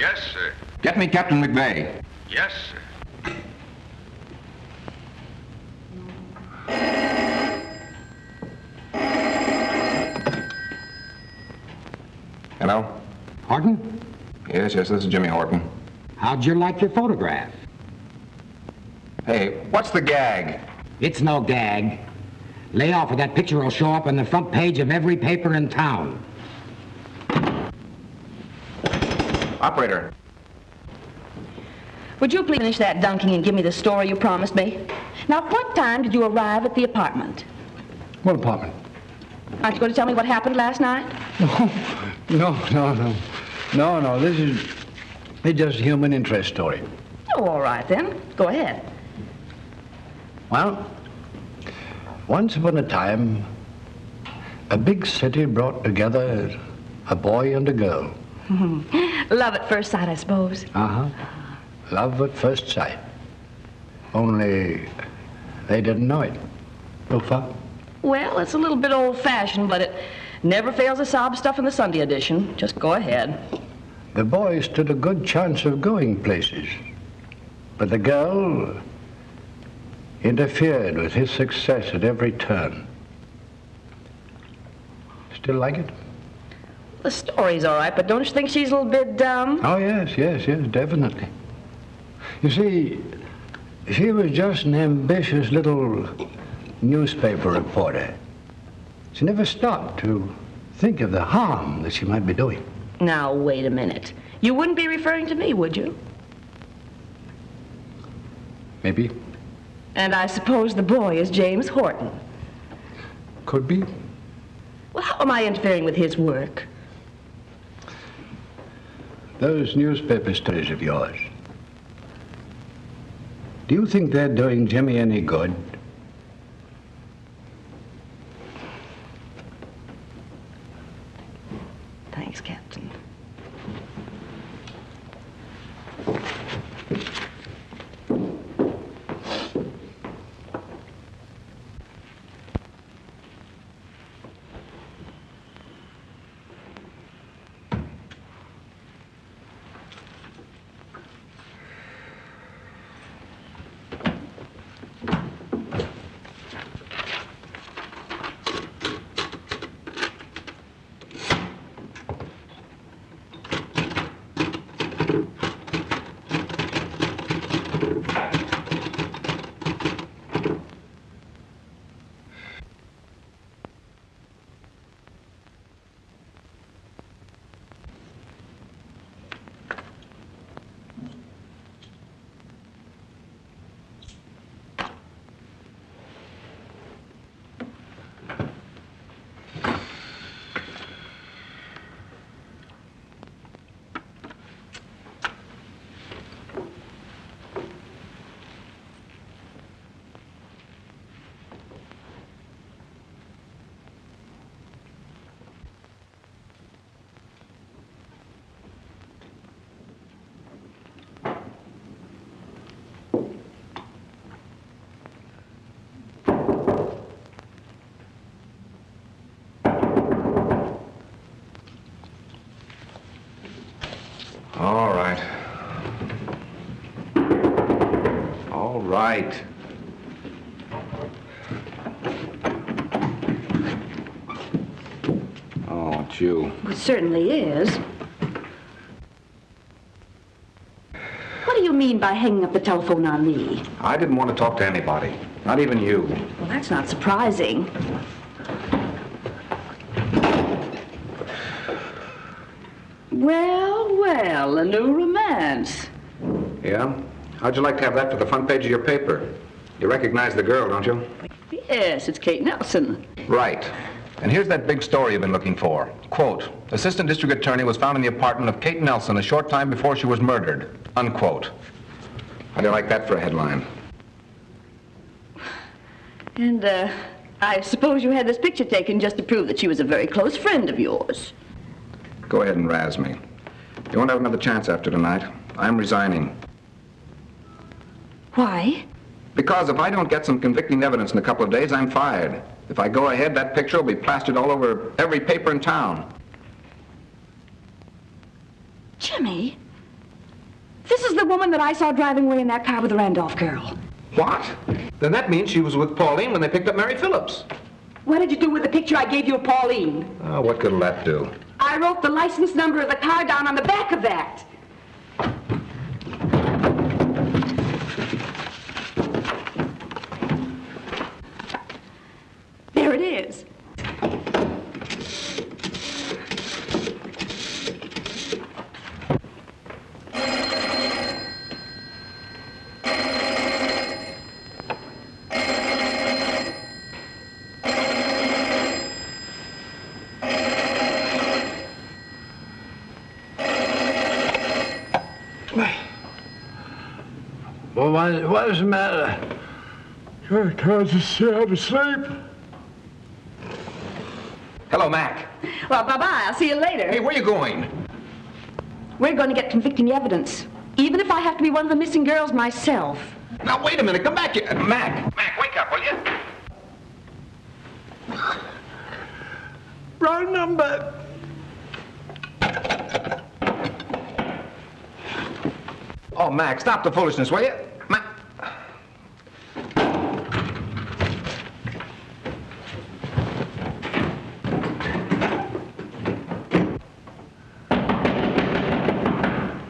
Yes, sir. Get me Captain McVeigh. Yes, sir. Hello? Horton? Yes, this is Jimmy Horton. How'd you like your photograph? Hey, what's the gag? It's no gag. Lay off or that picture will show up on the front page of every paper in town. Operator. Would you please finish that dunking and give me the story you promised me? Now, what time did you arrive at the apartment? What apartment? Aren't you going to tell me what happened last night? No. This is just a human interest story. Oh, all right then. Go ahead. Well, once upon a time, a big city brought together a boy and a girl. Love at first sight, I suppose. Uh-huh. Love at first sight. Only they didn't know it. So far. Well, it's a little bit old-fashioned, but it never fails to sob stuff in the Sunday edition. Just go ahead. The boy stood a good chance of going places. But the girl interfered with his success at every turn. Still like it? The story's all right, but don't you think she's a little bit dumb? Oh, yes, definitely. You see, she was just an ambitious little newspaper reporter. She never stopped to think of the harm that she might be doing. Now, wait a minute. You wouldn't be referring to me, would you? Maybe. And I suppose the boy is James Horton. Could be. Well, how am I interfering with his work? Those newspaper stories of yours, do you think they're doing Jimmy any good? Thanks, Captain. All right. Oh, it's you. It certainly is. What do you mean by hanging up the telephone on me? I didn't want to talk to anybody, not even you. Well, that's not surprising. Well, a new romance. Yeah? How'd you like to have that for the front page of your paper? You recognize the girl, don't you? Yes, it's Kate Nelson. Right. And here's that big story you've been looking for. Quote, Assistant District Attorney was found in the apartment of Kate Nelson a short time before she was murdered. Unquote. How do you like that for a headline? And, I suppose you had this picture taken just to prove that she was a very close friend of yours. Go ahead and razz me. You won't have another chance after tonight. I'm resigning. Why? Because if I don't get some convicting evidence in a couple of days, I'm fired. If I go ahead, that picture will be plastered all over every paper in town. Jimmy, This is the woman that I saw driving away in that car with the Randolph girl. What? Then that means she was with Pauline when they picked up Mary Phillips. What did you do with the picture I gave you of Pauline? Oh, what could that do? I wrote the license number of the car down on the back of that. There it is. Well, what's the matter? I can't just sit up and sleep. Hello, Mac. Well, bye-bye. I'll see you later. Hey, where are you going? We're going to get convicting evidence, even if I have to be one of the missing girls myself. Now, wait a minute. Come back here. Mac. Mac, wake up, will you? Wrong number. Oh, Mac, stop the foolishness, will you? Mac.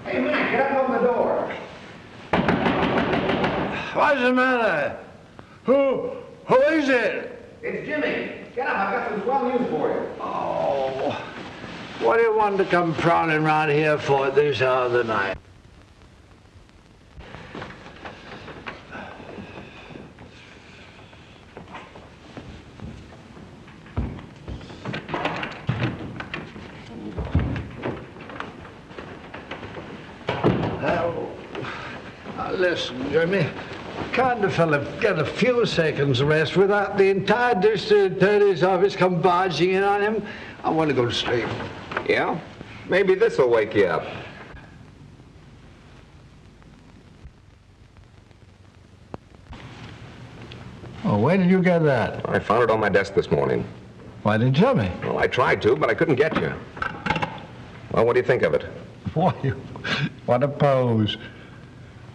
Hey, Mac, get up and open the door. What's the matter? Who is it? It's Jimmy. Get up, I've got some swell news for you. Oh, what do you want to come prowling around here for at this hour of the night? Listen, Jimmy, can't a fella get a few seconds rest without the entire district attorney's office come barging in on him? I want to go to sleep. Yeah? Maybe this will wake you up. Oh, where did you get that? I found it on my desk this morning. Why didn't you tell me? Well, I tried to, but I couldn't get you. Well, what do you think of it? Why, what a pose.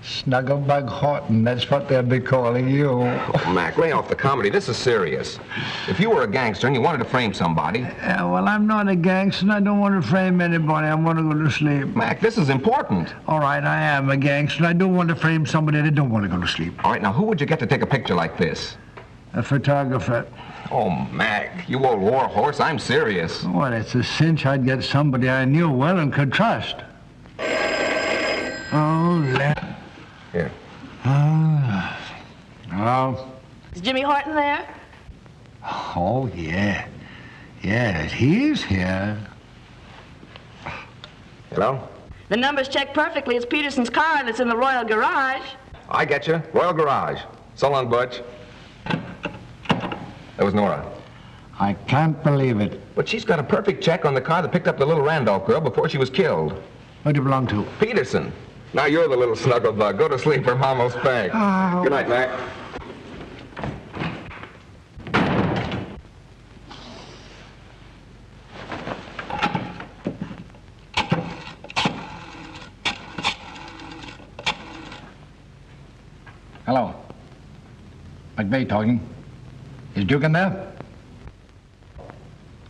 Snugglebug Horton, that's what they'll be calling you. Oh, Mac, lay off the comedy. This is serious. If you were a gangster and you wanted to frame somebody... Well, I'm not a gangster and I don't want to frame anybody. I want to go to sleep. Mac, this is important. All right, I am a gangster and I don't want to frame somebody that don't want to go to sleep. All right, now who would you get to take a picture like this? A photographer. Oh, Mac, you old war horse, I'm serious. Well, it's a cinch I'd get somebody I knew well and could trust. Oh, Here. Oh. Is Jimmy Horton there? Oh, yeah. Yes, he's here. Hello? The number's checked perfectly. It's Peterson's car and it's in the Royal Garage. I get you. Royal Garage. So long, Butch. That was Nora. I can't believe it. But she's got a perfect check on the car that picked up the little Randolph girl before she was killed. Who do you belong to? Peterson. Now you're the little snugglebug. Go to sleep or Mom will spank. Oh. Good night, Mac. Hello. McVeigh talking. Is Duke in there?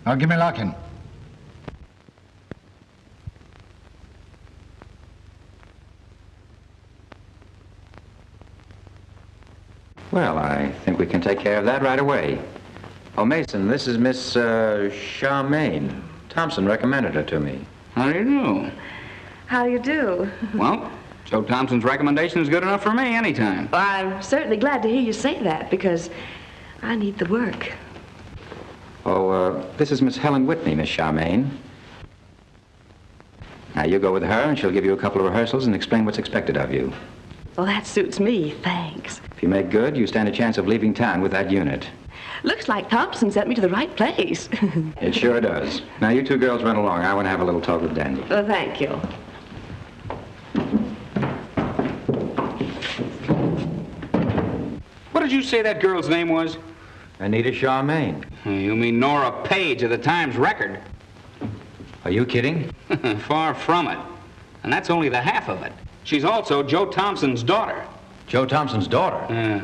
Oh, give me Larkin. Well, I think we can take care of that right away. Oh, Mason, this is Miss Charmaine. Thompson recommended her to me. How do you do? How do you do? Well, Joe Thompson's recommendation is good enough for me anytime. Well, I'm certainly glad to hear you say that because I need the work. Oh, this is Miss Helen Whitney, Miss Charmaine. Now, you go with her, and she'll give you a couple of rehearsals and explain what's expected of you. Well, that suits me, thanks. If you make good, you stand a chance of leaving town with that unit. Looks like Thompson sent me to the right place. It sure does. Now, you two girls run along. I want to have a little talk with Dandy. Well, thank you. What did you say that girl's name was? Anita Charmaine. You mean Nora Page of the Times Record. Are you kidding? Far from it. And that's only the half of it. She's also Joe Thompson's daughter. Joe Thompson's daughter? Yeah.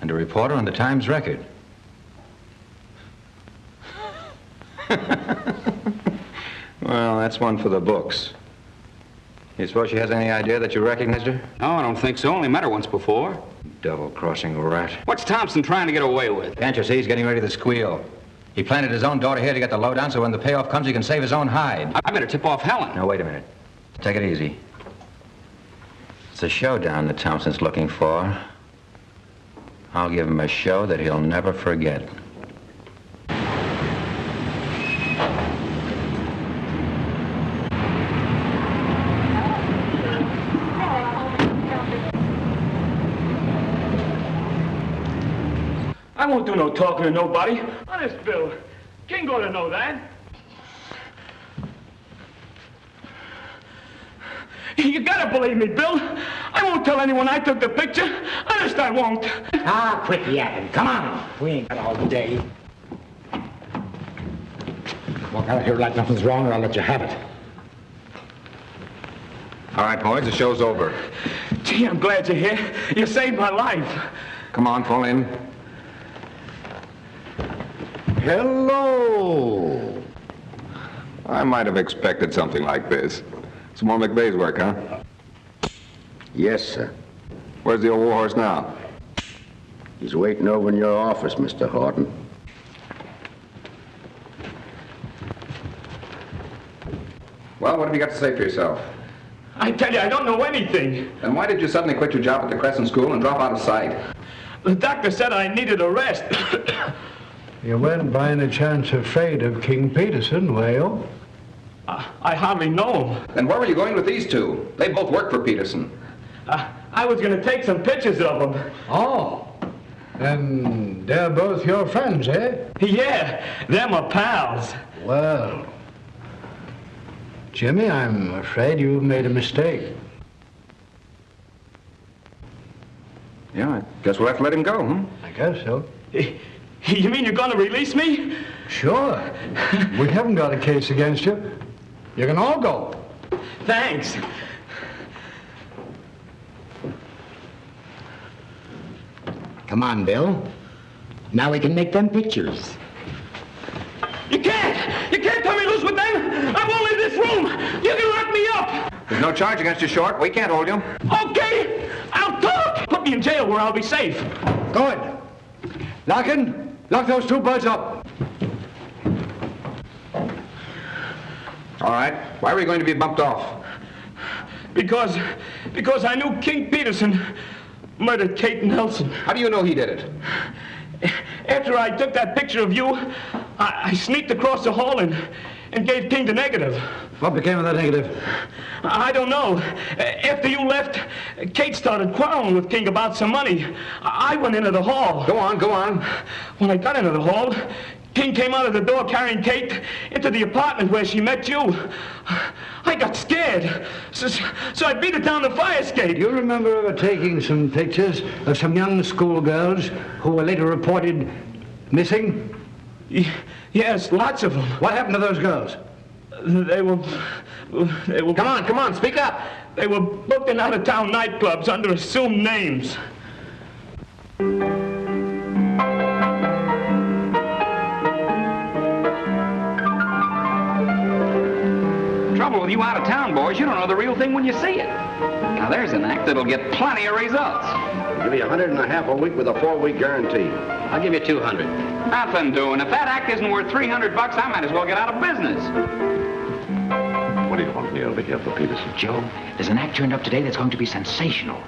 And a reporter on the Times Record. Well, that's one for the books. You suppose she has any idea that you recognized her? No, I don't think so. Only met her once before. Double-crossing rat. What's Thompson trying to get away with? Can't you see he's getting ready to squeal? He planted his own daughter here to get the lowdown so when the payoff comes he can save his own hide. I better tip off Helen. Now, wait a minute. Take it easy. It's a showdown that Thompson's looking for. I'll give him a show that he'll never forget. I won't do no talking to nobody. Honest, Bill. King ought to know that. You gotta believe me, Bill. I won't tell anyone I took the picture. Honest, I won't. Ah, quit yapping. Come on. We ain't got all day. Walk out of here like nothing's wrong, or I'll let you have it. All right, boys, the show's over. Gee, I'm glad you're here. You saved my life. Come on, fall in. Hello. I might have expected something like this. Some more McVeigh's work, huh? Yes, sir. Where's the old warhorse now? He's waiting over in your office, Mr. Horton. Well, what have you got to say for yourself? I tell you, I don't know anything. Then why did you suddenly quit your job at the Crescent School and drop out of sight? The doctor said I needed a rest. You weren't by any chance afraid of King Peterson, were you? I hardly know him. Then where were you going with these two? They both work for Peterson. I was going to take some pictures of them. Oh. Then they're both your friends, eh? Yeah, they're my pals. Well, Jimmy, I'm afraid you've made a mistake. Yeah, I guess we'll have to let him go, huh? I guess so. You mean you're going to release me? Sure. We haven't got a case against you. You can all go. Thanks. Come on, Bill. Now we can make them pictures. You can't! You can't turn me loose with them! I won't leave this room! You can lock me up! There's no charge against you, Short. We can't hold you. Okay! I'll talk! Put me in jail where I'll be safe. Good. Larkin, lock those two birds up. All right. Why were you going to be bumped off? Because I knew King Peterson murdered Kate Nelson. How do you know he did it? After I took that picture of you, I sneaked across the hall and gave King the negative. What became of that negative? I don't know. After you left, Kate started quarreling with King about some money. I went into the hall. Go on, go on. When I got into the hall, King came out of the door carrying Kate into the apartment where she met you. I got scared, so I beat her down the fire escape. Do you remember ever taking some pictures of some young schoolgirls who were later reported missing? Yes, lots of them. What happened to those girls? They were... Come on, speak up. They were booked in out-of-town nightclubs under assumed names. Trouble with you out-of-town boys, you don't know the real thing when you see it. Now, there's an act that'll get plenty of results. I'll give you $150 a week with a 4-week guarantee. I'll give you $200. Nothing doing. If that act isn't worth $300, I might as well get out of business. What do you want me over here for, Peterson? Joe, there's an act turned up today that's going to be sensational.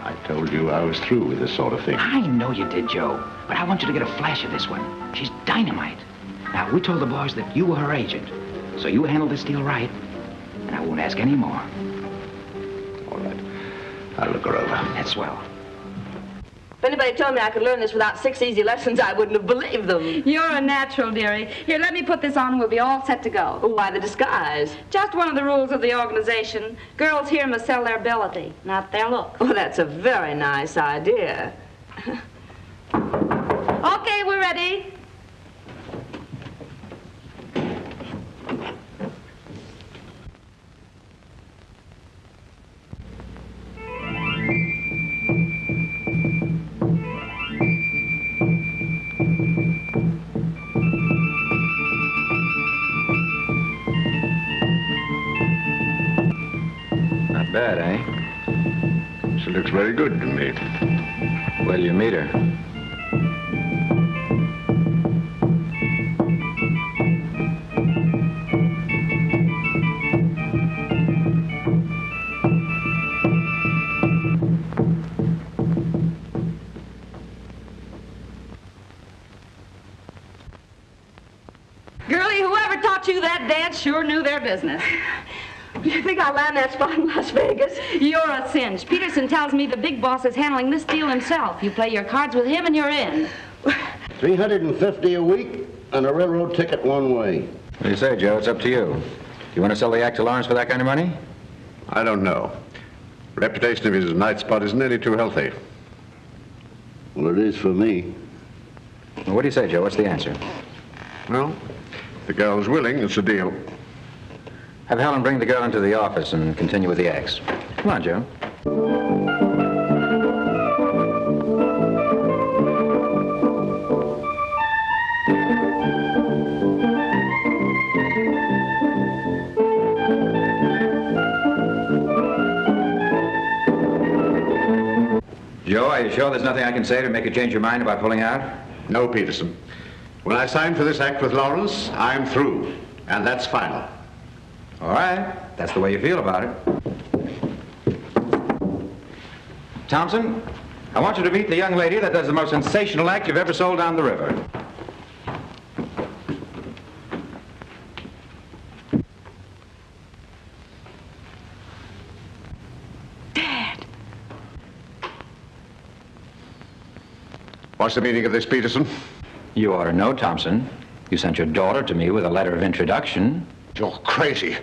I told you I was through with this sort of thing. I know you did, Joe, but I want you to get a flash of this one. She's dynamite. Now, we told the boys that you were her agent, so you handle this deal right, and I won't ask any more. All right. I'll look her over. That's swell. If anybody told me I could learn this without 6 easy lessons, I wouldn't have believed them. You're a natural, dearie. Here, let me put this on and we'll be all set to go. Why the disguise? Just one of the rules of the organization. Girls here must sell their ability, not their look. Oh, that's a very nice idea. Okay, we're ready. very good to me. Well, you meet her. Girlie, whoever taught you that dance sure knew their business. Do you think I'll land that spot in Las Vegas? You're a cinch. Peterson tells me the big boss is handling this deal himself. You play your cards with him and you're in. $350 a week and a railroad ticket one way. What do you say, Joe? It's up to you. You want to sell the act to Lawrence for that kind of money? I don't know. The reputation of his night spot isn't any too healthy. Well, it is for me. Well, what do you say, Joe? What's the answer? Well, if the girl's willing, it's a deal. Have Helen bring the girl into the office and continue with the acts. Come on, Joe. Joe, are you sure there's nothing I can say to make you change your mind about pulling out? No, Peterson. When I signed for this act with Lawrence, I'm through. And that's final. All right. That's the way you feel about it. Thompson, I want you to meet the young lady that does the most sensational act you've ever sold down the river. What's the meaning of this, Peterson? You ought to know, Thompson. You sent your daughter to me with a letter of introduction. You're crazy.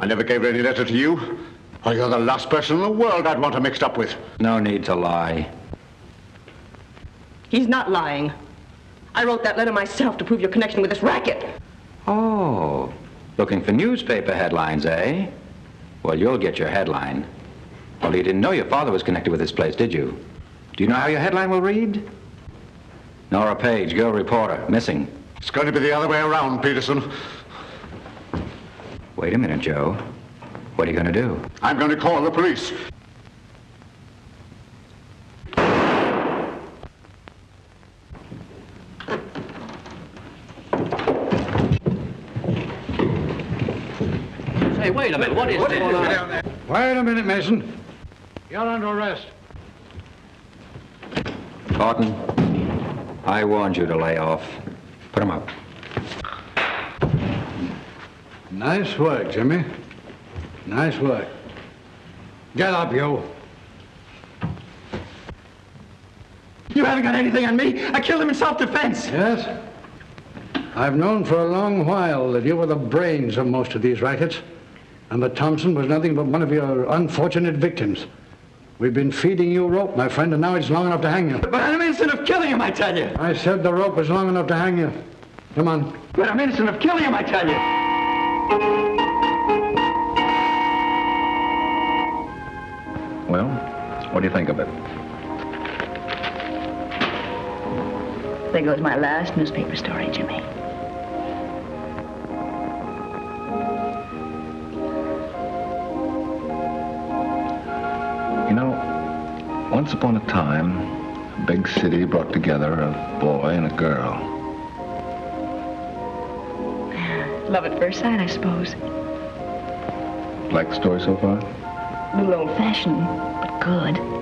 I never gave any letter to you. Oh, you're the last person in the world I'd want her mixed up with. No need to lie. He's not lying. I wrote that letter myself to prove your connection with this racket. Oh, looking for newspaper headlines, eh? Well, you'll get your headline. Well, you didn't know your father was connected with this place, did you? Do you know how your headline will read? Nora Page, girl reporter, missing. It's going to be the other way around, Peterson. Wait a minute, Joe. What are you going to do? I'm going to call the police. Hey, wait a minute. What is this? Wait a minute, Mason. You're under arrest. Horton, I warned you to lay off. Put him up. Nice work, Jimmy. Nice work. Get up, you. You haven't got anything on me. I killed him in self-defense. Yes? I've known for a long while that you were the brains of most of these rackets, and that Thompson was nothing but one of your unfortunate victims. We've been feeding you rope, my friend, and now it's long enough to hang you. But I'm innocent of killing him, I tell you. I said the rope was long enough to hang you. Come on. But I'm innocent of killing him, I tell you. Well, what do you think of it? There goes my last newspaper story, Jimmy. You know, once upon a time, a big city brought together a boy and a girl. Love at first sight, I suppose. Like the story so far? A little old-fashioned, but good.